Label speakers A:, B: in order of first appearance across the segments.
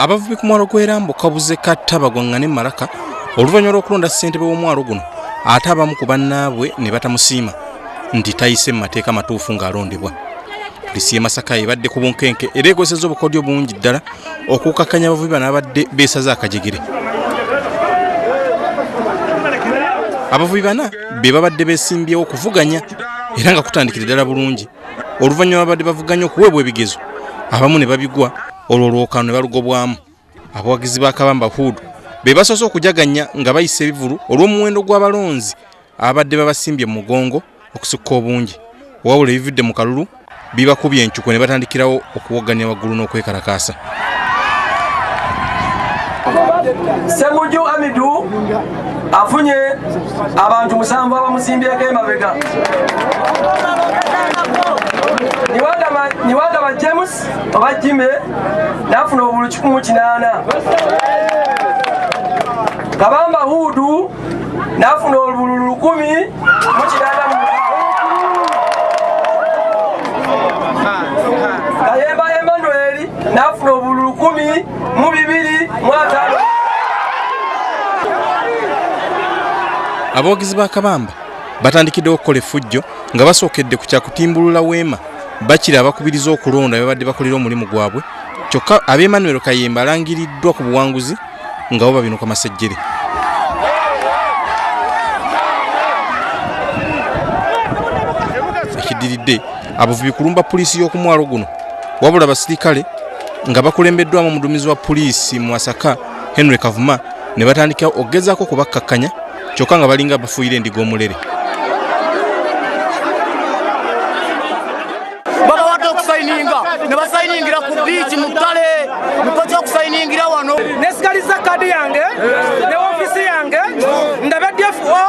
A: Abavubi ku mwalo gw'Erambo kabuze katta bagwangane Maraka oluvannyuma lw'okulonda ssentebe w'omwalo guno ate abamu ku bannaabwe ne batamusiima nti tayise mu mateeka matuufu ng'alondebwa. Poliisi y'e Masaka ebadde ku bunkenke era ekozesezza obukodyo bungi ddala okukkakkanya abavubi bano abadde beesaze akajegere. Abavubi bana be babadde beesimbyewo okuvuganya era nga kutandikira ddala bulungi. Oluvannyuma babadde bavuganya okuweebwa ebigezo abamu ne babigwa olwo olwokaano ne balugobwamu. Abawagizi ba Kabamba Hood be basoose okujaganya nga bayisa ebivulu olw'omuwendo gw'abalonzi abadde babasimbye mu mugongo okusukka obungi. Wabula ebivudde mu kalulu bibakubye encuko ne batandikirawo okuwoganya waggulu n'okwekalakaasa.
B: Ssemuju Amidu afunye abantu 7 abamusimbyeko emabega. Niwagaba James oba Jime n'afuna obulu 108. Kabamba Hudu n'afuna obulu 10 mu 8. Kayemba Emmanuel n'afuna obulu 10 mu 2
A: Abawagizi ba Kabamba batandikiddewo okukola effujjo nga basookedde ku kyakutimbulula weema bakira abakubiriza okulonda babadde bakolera omulimu gwabwe. Kyokka ab'Emmanuel Kayemba alangiriddwa ku buwanguzi nga bo babinuka masejjere. Ekiddiridde abavubi kulumba poliisi y'oku mwalo guno wabula abasirikale nga bakulembeddwamu omuduumizi wa poliisi mu Masaka Henry Kavuma ne batandika okugezaako kubakkakkanya kyokka nga balinga bafuuyira endiga omulere.
C: Babawadde okusayininga ne basayiningira ku biiki mu ttale mukoze okusayiningira wano
D: nesigaliza kadi yange ne ofiisi yange ndabe DFO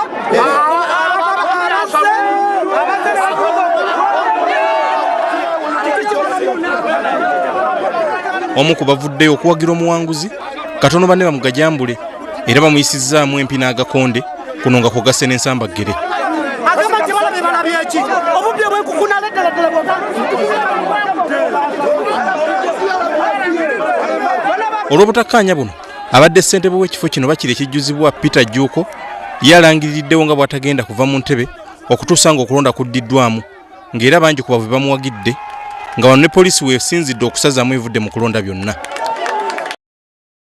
A: omu ku bavuddeyo okuwagira omuwanguzi katono banne bamugajambule era bamuyisizzaamu empi n'agakonde kuno nga kugase n'ensambaggere. Olw'obutakkaanya buno abadde ssentebe w'ekifo kino bakira ekijjuzibwa Peter Juuko ye alangiririddewo nga bw'atagenda kuva mu ntebe okutuusa ng'okulonda kuddiddwamu ng'era bangi ku bavubi bamuwagidde nga wano ne poliisi weesinzidde okusazaamu evudde mu kulonda byonna.